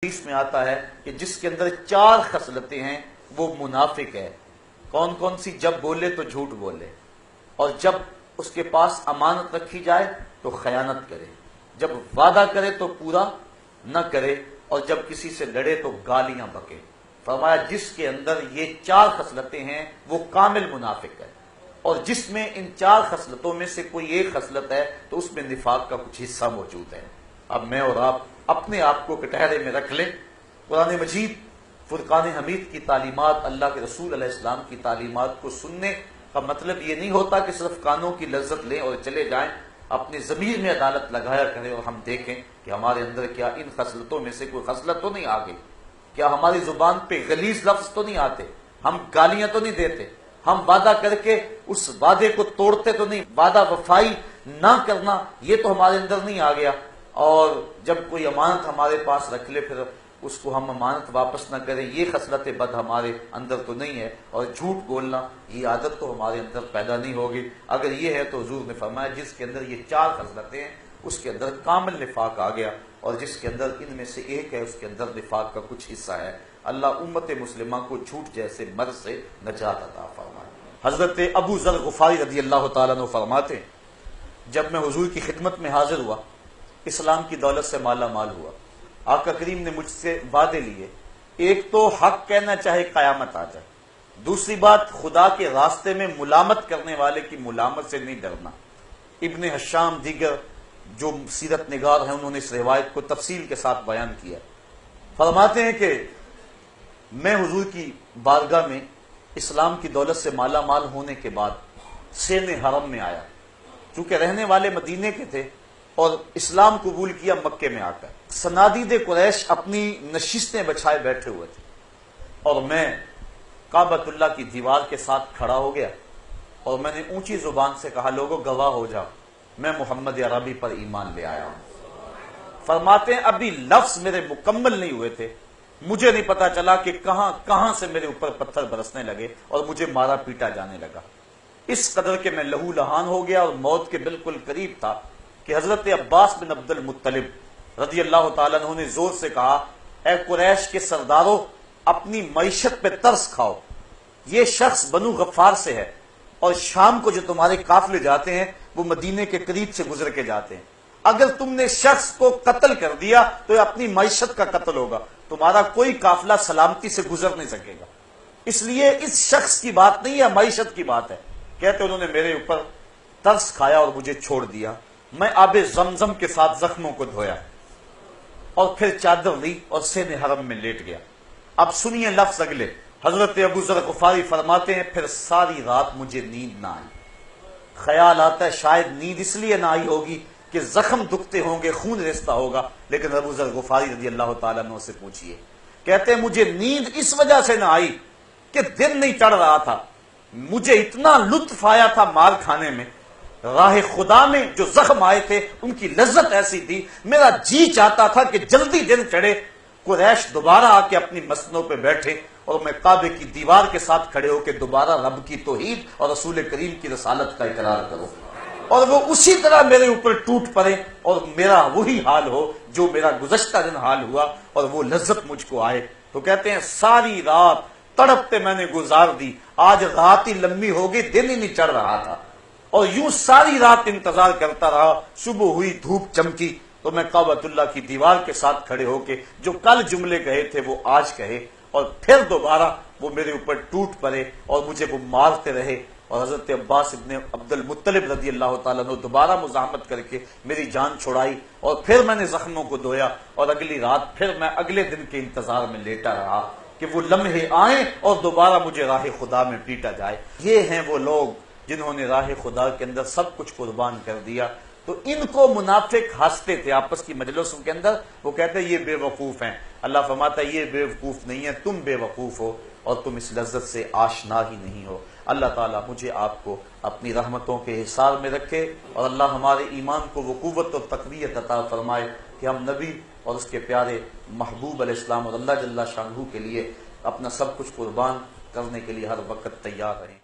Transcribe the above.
حدیث میں آتا ہے کہ جس کے اندر 4 خصلتیں ہیں وہ منافق ہے۔ کون کون سی؟ جب بولے تو جھوٹ بولے، اور جب اس کے پاس امانت رکھی جائے تو خیانت کرے، جب وعدہ کرے تو پورا نہ کرے، اور جب کسی سے لڑے تو گالیاں بکے۔ فرمایا جس کے اندر یہ 4 خصلتیں ہیں وہ کامل منافق ہے، اور جس میں ان 4 خصلتوں میں سے کوئی ایک خصلت ہے تو اس میں نفاق کا کچھ حصہ موجود ہے۔ اب میں اور آپ اپنے آپ کو کٹہرے میں رکھ لیں۔ قرآن مجید فرقان حمید کی تعلیمات، اللہ کے رسول علیہ السلام کی تعلیمات کو سننے کا مطلب یہ نہیں ہوتا کہ صرف کانوں کی لذت لیں اور چلے جائیں۔ اپنی ضمیر میں عدالت لگایا کریں اور ہم دیکھیں کہ ہمارے اندر کیا ان خصلتوں میں سے کوئی خصلت تو نہیں آ گئی، کیا ہماری زبان پہ غلیظ لفظ تو نہیں آتے، ہم گالیاں تو نہیں دیتے، ہم وعدہ کر کے اس وعدے کو توڑتے تو نہیں، وعدہ وفائی نہ کرنا یہ تو ہمارے اندر نہیں آ گیا، اور جب کوئی امانت ہمارے پاس رکھ لے پھر اس کو ہم امانت واپس نہ کریں، یہ خصلت بد ہمارے اندر تو نہیں ہے، اور جھوٹ بولنا یہ عادت تو ہمارے اندر پیدا نہیں ہوگی۔ اگر یہ ہے تو حضور نے فرمایا جس کے اندر یہ 4 خصلتیں ہیں اس کے اندر کامل نفاق آ گیا، اور جس کے اندر ان میں سے ایک ہے اس کے اندر نفاق کا کچھ حصہ ہے۔ اللہ امت مسلمہ کو جھوٹ جیسے مرض سے نجات عطا فرمائے۔ حضرت ابو ذر غفاری رضی اللہ تعالیٰ عنہ فرماتے ہیں جب میں حضور کی خدمت میں حاضر ہوا، اسلام کی دولت سے مالا مال ہوا، آقا کریم نے مجھ سے وعدے لیے، ایک تو حق کہنا چاہے قیامت آ جائے، دوسری بات خدا کے راستے میں ملامت کرنے والے کی ملامت سے نہیں ڈرنا۔ ابن حشام دیگر جو سیرت نگار ہیں انہوں نے اس روایت کو تفصیل کے ساتھ بیان کیا۔ فرماتے ہیں کہ میں حضور کی بارگاہ میں اسلام کی دولت سے مالا مال ہونے کے بعد سین حرم میں آیا، چونکہ رہنے والے مدینے کے تھے اور اسلام قبول کیا مکے میں آ کر۔ صنادید قریش اپنی نشستیں بچھائے بیٹھے ہوئے تھے، اور میں کعبۃ اللہ کی دیوار کے ساتھ کھڑا ہو گیا، اور میں نے اونچی زبان سے کہا لوگوں گواہ ہو جاؤ میں محمد عربی پر ایمان لے آیا ہوں۔ فرماتے ہیں ابھی لفظ میرے مکمل نہیں ہوئے تھے، مجھے نہیں پتا چلا کہ کہاں کہاں سے میرے اوپر پتھر برسنے لگے اور مجھے مارا پیٹا جانے لگا، اس قدر کہ میں لہو لہان ہو گیا اور موت کے بالکل قریب تھا کہ حضرت عباس بن عبد المطلب رضی اللہ تعالیٰ عنہ نے زور سے کہا اے قریش کے سرداروں اپنی معیشت پہ ترس کھاؤ، یہ شخص بنو غفار سے ہے، اور شام کو جو تمہارے قافلے جاتے ہیں وہ مدینے کے قریب سے گزر کے جاتے ہیں، اگر تم نے شخص کو قتل کر دیا تو یہ اپنی معیشت کا قتل ہوگا، تمہارا کوئی قافلہ سلامتی سے گزر نہیں سکے گا، اس لیے اس شخص کی بات نہیں ہے معیشت کی بات ہے۔ کہتے انہوں نے میرے اوپر ترس کھایا اور مجھے چھوڑ دیا، میں آب زمزم کے ساتھ زخموں کو دھویا اور پھر چادر لی اور سین حرم میں لیٹ گیا۔ اب سنیے لفظ اگلے، حضرت ابو ذر غفاری فرماتے ہیں پھر ساری رات مجھے نیند نہ آئی، خیال آتا ہے شاید نیند اس لیے نہ آئی ہوگی کہ زخم دکھتے ہوں گے، خون ریزتا ہوگا، لیکن ابو ذر غفاری رضی اللہ تعالیٰ عنہ سے پوچھئے، کہتے ہیں مجھے نیند اس وجہ سے نہ آئی کہ دن نہیں چڑھ رہا تھا، مجھے اتنا لطف آیا تھا مار کھانے میں، راہ خدا میں جو زخم آئے تھے ان کی لذت ایسی تھی، میرا جی چاہتا تھا کہ جلدی دن چڑھے، قریش دوبارہ آ کے اپنی مسندوں پہ بیٹھے اور میں کعبے کی دیوار کے ساتھ کھڑے ہو کے دوبارہ رب کی توحید اور رسول کریم کی رسالت کا اقرار کروں، اور وہ اسی طرح میرے اوپر ٹوٹ پڑے اور میرا وہی حال ہو جو میرا گزشتہ دن حال ہوا اور وہ لذت مجھ کو آئے۔ تو کہتے ہیں ساری رات تڑپتے میں نے گزار دی، آج رات ہی لمبی ہوگی دن ہی نہیں چڑھ رہا تھا، اور یوں ساری رات انتظار کرتا رہا، صبح ہوئی دھوپ چمکی تو میں کعبۃ اللہ کی دیوار کے ساتھ کھڑے ہو کے جو کل جملے کہے تھے وہ آج کہے، اور پھر دوبارہ وہ میرے اوپر ٹوٹ پڑے اور مجھے وہ مارتے رہے، اور حضرت عباس ابن عبد المطلب رضی اللہ تعالیٰ عنہ دوبارہ مزاحمت کر کے میری جان چھڑائی، اور پھر میں نے زخموں کو دھویا، اور اگلی رات پھر میں اگلے دن کے انتظار میں لیٹا رہا کہ وہ لمحے آئیں اور دوبارہ مجھے راہ خدا میں پیٹا جائے۔ یہ ہیں وہ لوگ جنہوں نے راہ خدا کے اندر سب کچھ قربان کر دیا۔ تو ان کو منافق ہنستے تھے آپس کی مجلسوں کے اندر، وہ کہتے ہیں یہ بے وقوف ہیں، اللہ فرماتا ہے یہ بے وقوف نہیں ہے، تم بے وقوف ہو اور تم اس لذت سے آشنا ہی نہیں ہو۔ اللہ تعالیٰ مجھے آپ کو اپنی رحمتوں کے حصار میں رکھے، اور اللہ ہمارے ایمان کو وہ قوت اور تقویت عطا فرمائے کہ ہم نبی اور اس کے پیارے محبوب علیہ السلام اور اللہ جل شانہ کے لیے اپنا سب کچھ قربان کرنے کے لیے ہر وقت تیار رہیں۔